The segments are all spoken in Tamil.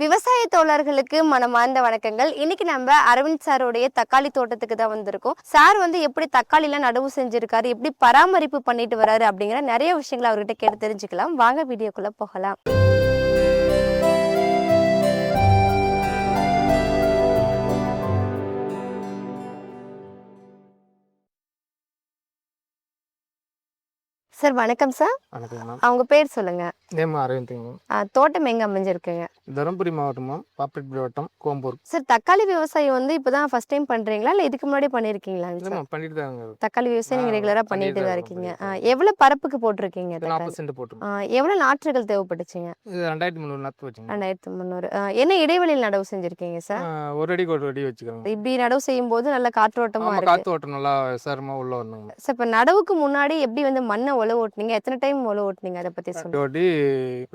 விவசாய தோழர்களுக்கு மனமார்ந்த வணக்கங்கள். இன்னைக்கு நம்ம அரவிந்த் சாரோடைய தக்காளி தோட்டத்துக்கு தான் வந்திருக்கோம். சார் வந்து எப்படி தக்காளி எல்லாம் நடவு செஞ்சிருக்காரு, எப்படி பராமரிப்பு பண்ணிட்டு வராரு அப்படிங்கிற நிறைய விஷயங்களை அவர்கிட்ட கேட்டு தெரிஞ்சுக்கலாம். வாங்க வீடியோக்குள்ள போகலாம். சார் வணக்கம் சார். வணக்கம் மேம். அவங்க பேர் சொல்லுங்க. நேம் அரவிந்த்ங்க. தோட்டம் எங்க அமைஞ்சிருக்குங்க? தருமபுரி மாவட்டம் மேம், பாப்பரேட் வட்டம், கோம்பூர். சார் தக்காளி விவசாயம் வந்து இப்பதான் ஃபர்ஸ்ட் டைம் பண்றீங்களா இல்ல இதுக்கு முன்னாடி பண்ணிருக்கீங்களா? இல்லை மேம், பண்ணிட்டு தாங்க. தக்காளி விவசாயம் நீங்க ரெகுலரா பண்ணிட்டு தான் இருக்கீங்க. எவ்வளவு பரப்புக்கு போட்டிருக்கீங்க? 40 சென்ட் போட்டுருக்கோம். எவ்வளவு நாற்றுகள் தேவைப்பட்டுச்சுங்க? இது 2300 நாற்று வச்சுங்க. 2300. என்ன இடைவெளியில் நடவு செஞ்சிருக்கீங்க சார்? ஒரு அடிக்கு ஒரு அடி வச்சுக்கோங்க. இப்படி நடவு செய்யும் போது நல்ல காற்றோட்டமா இருக்கு. காற்று ஓட்டம் நல்லா விசாரமா உள்ள வரணுங்க. சார் இப்ப நடவுக்கு முன்னாடி எப்படி வந்து மண்ணை உழவு ஓட்டுனீங்க, எத்தனை டைம் உழவு ஓட்டுனீங்க, அதை பத்தி சொல்லுங்க. ஓட்டி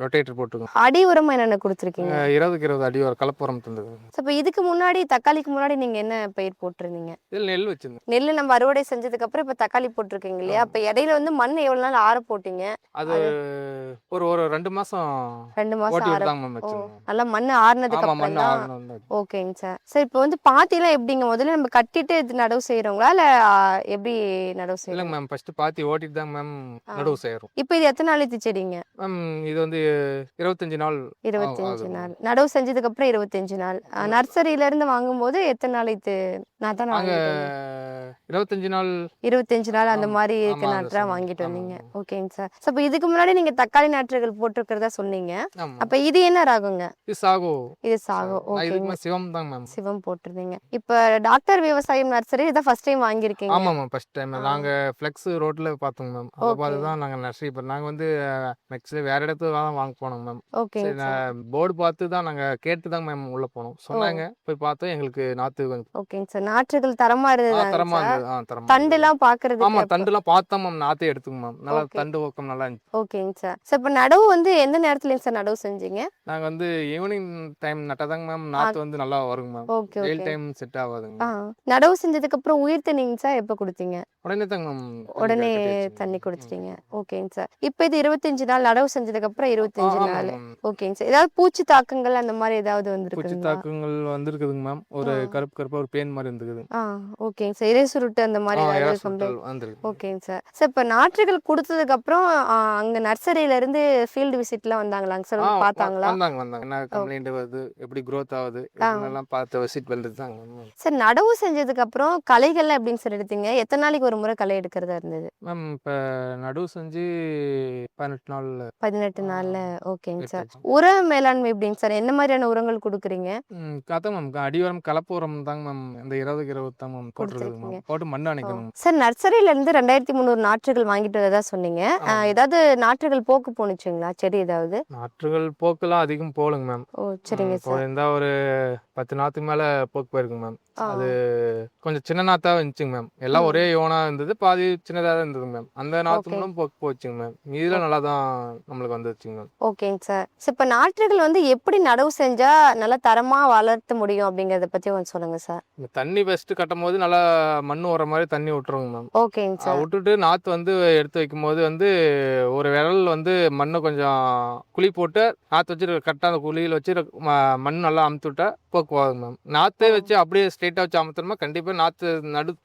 ரொட்டேட்டர் போட்டுருக்கோம். அடி உரம் என்னென்ன கொடுத்துருக்கீங்க? 20க்கு 20 அடி ஒரு கலப்புரம் தந்தது. சார் இப்ப இதுக்கு முன்னாடி தக்காளிக்கு முன்னாடி நீங்க என்ன பயிர் போட்டிருந்தீங்க? இதில் நெல் வச்சிருந்தேன். நெல் நம்ம அறுவடை செஞ்சதுக்கு அப்புறம் இப்ப தக்காளி போட்டிருக்கீங்க இல்லையா? அப்ப இடையில வந்து மண் எவ்வளவு நாள் ஆற போட்டீங்க? அது ஒரு 2 மாசம் 2 மாசம் ஓட்டி ஆற. விட்டாங்க மேம் வச்சிருந்தோம். நல்லா மண் ஆறுனதுக்கு ஆமா, அப்புறம் மண் தான். ஆறணும். ஓகேங்க சார். சார் இப்போ வந்து பாத்திலாம் எப்படிங்க, முதல்ல நம்ம கட்டிட்டு இது நடவு செய்யறோங்களா இல்ல எப்படி நடவு செய்யறோம்? இல்லைங்க மேம், ஃபர்ஸ்ட் பாத்தி ஓட்டிட்டு தான் மேம் நடுவு செய்யறோம். இப்போ இது எத்தனை நாளைக்கு செடிங்க? மேம் இது வந்து 25 நாள். 25 நாள் நடவு செஞ்சதுக்கு அப்புறம் 25 நாள். நர்சரியில இருந்து வாங்கும்போது எத்தனை நாளைக்கு நான் தான் நாங்க 25 நாள் 25 நாள் அந்த மாதிரி இருக்க ஆமா, நாற்றா அந்த வாங்கிட்டு ஆமா, வந்தீங்க. ஆமா. ஓகேங்க சார். ஸோ இப்போ இதுக்கு முன்னாடி நீங்க தக்காளி நாற்றுகள் போட்டிருக்கிறதா சொன்னீங்க. ஆமா. அப்ப இது என்ன ராகுங்க? இது சாகோ. இது சாகோ. நான் இதுக்கு ஓகேங்க. மேல சிவம் தான் மேம். சிவம் போட்டிருந்தீங்க. இப்ப டாக்டர் விவசாயம் நர்சரி இதான் ஃபர்ஸ்ட் டைம் வாங்கியிருக்கீங்க. ஆமா மேம், ஃபர்ஸ்ட் டைம் நாங்க ஃப்ளெக்ஸ் ரோட்ல பார்த்தோங்க மேம். அதை Okay. பார்த்து தான் நாங்க நர்சரி இப்போ நாங்க வந்து நெக்ஸ்ட் வேற இடத்துல தான் வாங்க போனோங்க மேம். ஓகேங்க சரி, சார். நான் போர்டு பார்த்து தான் நாங்க கேட்டு தான் மேம் உள்ள போனோம். சொன்னாங்க, போய் பார்த்தோம், எங்களுக்கு நாத்து வந்து ஓகேங்க சார். நாற்றுகள் தரமா இருந்ததா தரமா சார்? இருந்தது. தரமா தண்டு இருந்தது. எல்லாம் பாக்குறதுக்கு ஆமா, எப்ப- தண்டுலாம் பார்த்தோம் மேம், நாத்தே எடுத்துங்க மேம். நல்லா Okay. தண்டு ஊக்கம் நல்லா இருந்துச்சு. ஓகேங்க சார். சார் இப்ப நடவு வந்து எந்த நேரத்துலங்க சார் நடவு செஞ்சீங்க? நாங்க வந்து ஈவினிங் டைம் நட்டாதாங்க மேம் நாத்து வந்து நல்லா வருங்க மேம். ஓகே வெயில் ஓகே. டைம் செட் ஆகாதுங்க. நடவு செஞ்சதுக்கு அப்புறம் உயிர் தண்ணிங்க சார் எப்ப கொடுத்தீங்க? உடனே தாங்க மேம் உடனே தண்ணி கொடுத்துட்டீங்க. ஓகேங்க சார். இப்போ இது 25 நாள் நடவு செஞ்சதுக்கு அப்புறம் 25 நாள். ஓகேங்க சார். ஏதாவது பூச்சி தாக்கங்கள் அந்த மாதிரி ஏதாவது பூச்சி வந்திருக்குங்களா? தாக்கங்கள் வந்திருக்குதுங்க மேம். ஒரு கருப்பு கருப்பா ஒரு பேன் மாதிரி இருந்துக்குது. ஓகேங்க சார். இறை சுருட்டு அந்த மாதிரி ஏதாவது complaint? வந்திருக்கு. ஓகேங்க சார். சார் இப்போ நாற்றுகள் கொடுத்ததுக்கு அப்புறம் அங்க நர்சரியில இருந்து ஃபீல்டு விசிட்லாம் வந்தாங்களாங்க சார்? வந்து பார்த்தாங்களா? வந்தாங்க. என்ன கம்ப்ளைண்ட் வருது, எப்படி growth ஆகுது, இதெல்லாம் பார்த்து விசிட் பண்ணிட்டாங்க. சார் நடவு செஞ்சதுக்கு அப்புறம் களைகள்லாம் எப்படிங்க சார் எடுத்தீங்க? எத்தனை நாளைக்கு ஒரு முறை களை எடுக்கிறதா இருந்தது? மேம் இப்போ நடுவு செஞ்சு 18 நாள்ல 18 நாள்ல. ஓகேங்க சார். எடுத்தாச்சு. உர மேலாண்மை எப்படிங்க சார்? என்ன மாதிரியான உரங்கள் கொடுக்குறீங்க? அதான் மேம், அடி உரம் கலப்பு உரம் தாங்க மேம். இந்த 20க்கு 20 தான் மேம் போட்டுருக்குது மேம். போட்டு மண் அணைக்கணும். சார் நர்சரியில இருந்து 2300 நாற்றுகள் வாங்கிட்டு வரதா சொன்னீங்க. ஏதாவது நாற்றுகள் போக்கு போனுச்சுங்களா செடி ஏதாவது? நாற்றுகள் போக்கெல்லாம் அதிகம் போலுங்க மேம். ஓ சரிங்க சார். இருந்தா ஒரு 10 நாத்துக்கு மேல போக்கு போயிருக்குங்க மேம். அது கொஞ்சம் சின்ன நாத்தா இருந்துச்சுங்க மேம். எல்லாம் ஒரே யோனா இருந்தது, பாதி சின்னதா தான் இருந்தது மேம். அந்த நாத்துங்களும் போக்கு போச்சுங்க மேம். மீதில நல்லா தான் நம்மளுக்கு வந்துச்சுங்க மேம். ஓகேங்க சார். சார் இப்போ நாற்றுகள் வந்து எப்படி நடவு செஞ்சா நல்லா தரமா வளர்த்த முடியும் அப்படிங்கறத பத்தி கொஞ்சம் சொல்லுங்க சார். இந்த தண்ணி ஃபர்ஸ்ட் கட்டும் போது நல்லா மண் வர மாதிரி தண்ணி விட்டுருங்க மேம். ஓகேங்க சார். விட்டுட்டு நாற்று வந்து எடுத்து வைக்கும் போது வந்து ஒரு விரல் வந்து மண்ணை கொஞ்சம் குழி போட்டு நாற்று வச்சு கரெக்டாக அந்த குழியில் வச்சு மண் நல்லா அமுத்து விட்டா போக்கு போகுது மேம். நாற்றே வச்சு அப்படியே ஸ்ட்ரெயிட்டாக வச்சு அமுத்துறோமா கண்டிப்பாக நாற்று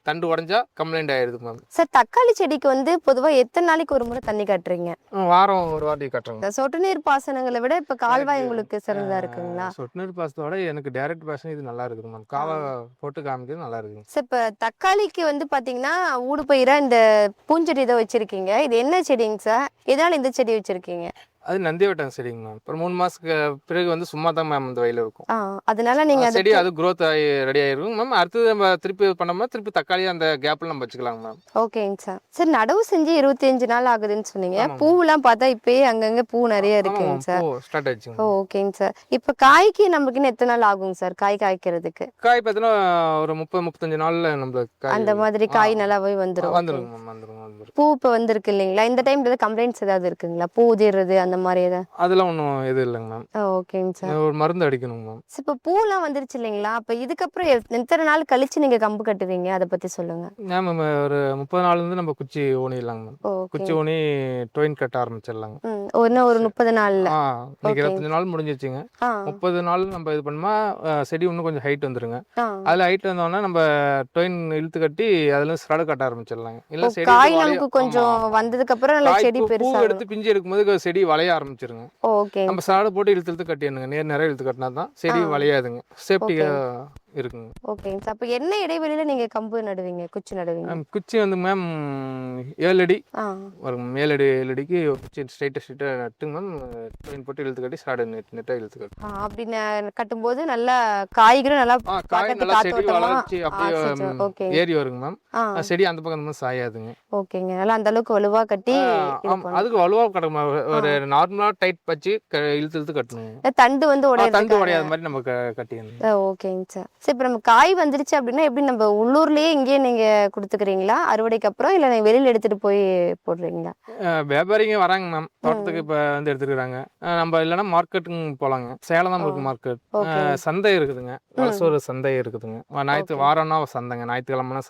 தண்டு உடஞ்சா கம்ப்ளைண்ட் ஆயிடுது மேம். சார் தக்காளி செடிக்கு வந்து பொதுவா எத்தனை நாளைக்கு ஒரு முறை தண்ணி காட்டுறீங்க? வாரம் ஒரு வாட்டி கட்டுறோங்க. சொட்டு நீர் பாசனங்களை விட இப்ப கால்வாய் உங்களுக்கு சிறந்ததா இருக்குங்களா? சொட்டு நீர் பாசத்தோட எனக்கு டைரக்ட் பாசனம் இது நல்லா இருக்குது மேம். காவா போட்டு காமிக்கிறது நல்லா இருக்குது. சார் இப்போ தக்காளிக்கு வந்து பாத்தீங்கன்னா ஊடுபயிரா இந்த பூஞ்செடி இதை வச்சிருக்கீங்க. இது என்ன செடிங்க சார்? எதனால இந்த செடி வச்சிருக்கீங்க? அது நந்திவட்டம் செடிங்க மேம். ஒரு 3 மாசத்துக்கு பிறகு வந்து சும்மா தான் மேம் இந்த வயல இருக்கும். அதனால நீங்க செடி அது growth ஆகி ரெடி ஆயிருக்கும் மேம். அடுத்தது நம்ம திருப்பி பண்ணோம்னா திருப்பி தக்காளி அந்த கேப்ல நம்ம வச்சுக்கலாம் மேம். ஓகேங்க சார். சார் நடவு செஞ்சு 25 நாள் ஆகுதுன்னு சொன்னீங்க. பூவெல்லாம் பார்த்தா இப்பயே அங்கங்க பூ நிறைய இருக்குங்க சார். ஸ்டார்ட் ஆயிடுச்சுங்க. ஓகேங்க சார். இப்ப காய்க்கு நமக்கு இன்னும் எத்தனை நாள் ஆகுங்க சார் காய் காய்க்கிறதுக்கு? காய் பார்த்தீங்கன்னா ஒரு 30-35 நாள்ல நம்மளுக்கு அந்த மாதிரி காய் நல்லாவே வந்துரும். வந்துருங்க மேம். வந்துரும். பூ இப்ப வந்திருக்கு இல்லைங்களா? இந்த டைம்ல கம்ப்ளைண்ட்ஸ் ஏதாவது இருக்குங்களா? பூ உதிர்றது அந்த மாதிரி ஏதாவது? அதெல்லாம் ஒன்றும் எதுவும் இல்லைங்க மேம். ஓகேங்க சார். ஒரு மருந்து அடிக்கணுங்க மேம். இப்போ பூலாம் வந்துருச்சு இல்லைங்களா? அப்ப இதுக்கப்புறம் எத்தனை நாள் கழிச்சு நீங்க கம்பு கட்டுவீங்க? அத பத்தி சொல்லுங்க. மேம் ஒரு 30 நாள்லேருந்து நம்ம குச்சி ஊனிடலாங்க மேம். ஓகே. குச்சி ஊனி டொயின் கட்ட ஆரம்பிச்சிடலாங்க. இன்னும் ஒரு 30 நாள்ல. இன்னைக்கு ஓகே. 25 நாள் முடிஞ்சிருச்சுங்க. ஆ 30 நாள் நம்ம இது பண்ணோமா செடி இன்னும் கொஞ்சம் ஹைட் வந்துருங்க. ஆ அதில் ஹைட் வந்தோடனே நம்ம டொயின் இழுத்து கட்டி அதில் ஸ்ப்ரெட் கட்ட ஆரம்பிச்சிடலாங்க. இல்லை ஓ, செடி காய் வந்து நமக்கு கொஞ்சம் வந்ததுக்கு அப்புறம் நல்ல காய் செடி பூ பெருசாகும். எடுத்து பிஞ்சு எடுக்கும்போது செடி வளைய ஆரம்பிச்சிருங்க. ஓகே. நம்ம ஸ்ப்ரெட் போட்டு இழுத்து இழுத்து கட்டிடணுங்க. நிறைய இழுத்து கட்டினா தான் செடி வளையாதுங்க. சேஃப்டியாக இருக்குங்க. ஓகேங்க சார். அப்ப என்ன இடைவெளியில நீங்க கம்பு நடுவீங்க, குச்சி நடுவீங்க? குச்சி வந்து மேம் 7 அடி ஆ வரும். 7 அடிக்கு குச்சி ஸ்ட்ரைட்டாக நட்டுங்க மேம். டொயின் போட்டு இழுத்து கட்டி ஸ்ப்ரெட் நெட்டாக இழுத்து கட்டி அப்படி கட்டும்போது நல்லா காய்களும் நல்லா காய் பார்க்கறதுக்கு நல்லா செடி காத்தோட்டமா வளர்ச்சி அப்படியே ஓகே. ஏறி வருங்க மேம். ஆ செடி அந்த பக்கம் வந்து சாயாதுங்க. ஓகேங்க. நல்லா அந்த அளவுக்கு வலுவா கட்டி இது ஆமா, அதுக்கு வலுவா கிடக்குமா ஒரு நார்மலா டைட் வச்சு இழுத்து இழுத்து கட்டணுங்க. தண்டு வந்து தண்டு உடையறதுக்கு. உடையாத மாதிரி நம்ம கட்டிடணும். ஓகேங்க சார். சரி, இப்போ நம்ம காய் வந்துருச்சு அப்படின்னா எப்படி நம்ம உள்ளூர்லயே இங்கேயே நீங்க கொடுத்துக்கிறீங்களா அறுவடைக்கு அப்புறம், இல்ல நீங்க வெளியில எடுத்துட்டு போய் போடுறீங்களா? வியாபாரிங்க வராங்க மேம். தோட்டத்துக்கு இப்போ வந்து எடுத்துக்கிறாங்க. நம்ம இல்லைன்னா மார்க்கெட்டுங்க போகலாங்க. சேலம் தான் இருக்கு மார்க்கெட். ஓகே. சந்தை இருக்குதுங்க. வலசூர் சந்தை இருக்குதுங்க. வாரம்னா சந்தைங்க. ஞாயிற்றுக்கிழமைனா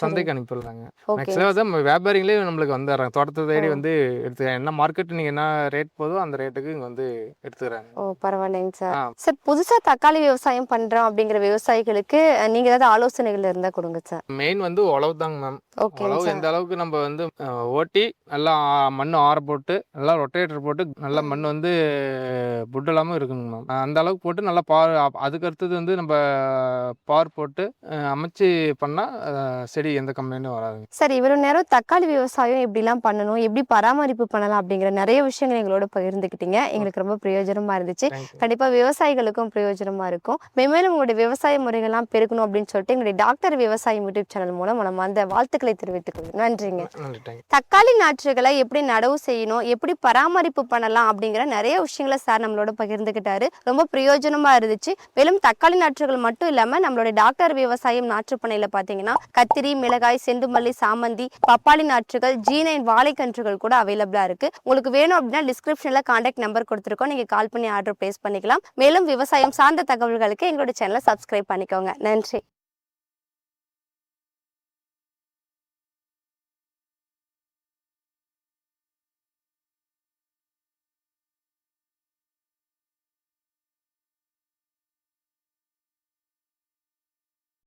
சந்தைக்கு அனுப்பிடுறாங்க. ஓகே. மேக்ஸிமம் தான் வியாபாரிங்களே நம்மளுக்கு வந்துடுறாங்க. தோட்டத்தை தேடி வந்து எடுத்துக்கிறாங்க. என்ன மார்க்கெட் நீங்க என்ன ரேட் போதோ அந்த ரேட்டுக்கு இங்க வந்து எடுத்துக்கிறாங்க. ஓ, பரவாயில்லைங்க சார். ஆ. சார், புதுசா தக்காளி விவசாயம் பண்றோம் அப்படிங்கிற விவசாயிகளுக்கு நீங்க ஏதாவது ஆலோசனைகள் இருந்தா கொடுங்க சார். மெயின் வந்து உழவு தாங்க மேம். ஓகே உழவு சார். எந்த அளவுக்கு நம்ம வந்து ஓட்டி நல்லா மண் ஆற போட்டு நல்லா ரொட்டேட்டர் போட்டு நல்லா மண் வந்து புட் இல்லாமல் இருக்குங்க மேம். அந்த அளவுக்கு போட்டு நல்லா அதுக்கு அடுத்தது வந்து நம்ம பார் போட்டு அமைச்சு பண்ணால் செடி எந்த கம்ப்ளைண்ட்டும் வராதுங்க. சார், இவ்வளவு நேரம் தக்காளி விவசாயம் எப்படிலாம் பண்ணணும், எப்படி பராமரிப்பு பண்ணலாம் அப்படிங்கிற நிறைய விஷயங்கள் எங்களோட பகிர்ந்துக்கிட்டீங்க. எங்களுக்கு ரொம்ப பிரயோஜனமா இருந்துச்சு. தேங்க்யூ. கண்டிப்பா விவசாயிகளுக்கும் பிரயோஜனமா இருக்கும். மேலும் உங்களுடைய விவசாய முறைகள்லாம் பெருக்கணும் அப்படின்னு சொல்லிட்டு எங்களுடைய டாக்டர் விவசாயம் யூடியூப் சேனல் மூலம் நம்ம அந்த வாழ்த்துக்களை தெரிவித்துக் கொள்கிறோம். நன்றிங்க. நன்றி. தேங்க்யூ. தக்காளி நாற்றுகளை எப்படி நடவு செய்யணும், எப்படி பராமரிப்பு பண்ணலாம் அப்படிங்கிற நிறைய விஷயங்களை சார் நம்மளோட பகிர்ந்துக்கிட்டாரு. ரொம்ப பிரயோஜனமா இருந்துச்சு. மேலும் தக்காளி நாற்றுகள் மட்டும் இல்லாம நம்மளோட டாக்டர் விவசாயம் நாற்றுப்பண்ணையில பாத்தீங்கன்னா கத்திரி, மிளகாய், செண்டுமல்லி, சாமந்தி, பப்பாளி நாற்றுகள், G9 வாழைக்கன்றுகள் கூட அவைலபிளா இருக்கு. உங்களுக்கு வேணும் அப்படின்னா டிஸ்கிரிப்ஷன்ல கான்டாக்ட் நம்பர் கொடுத்துருக்கோம். நீங்க கால் பண்ணி ஆர்டர் பிளேஸ் பண்ணிக்கலாம். மேலும் விவசாயம் சார்ந்த தகவல்களுக்கு எங்களோட சேனலை சப்ஸ்கிரைப் பண்ணிக்கோங்க. நன்றி.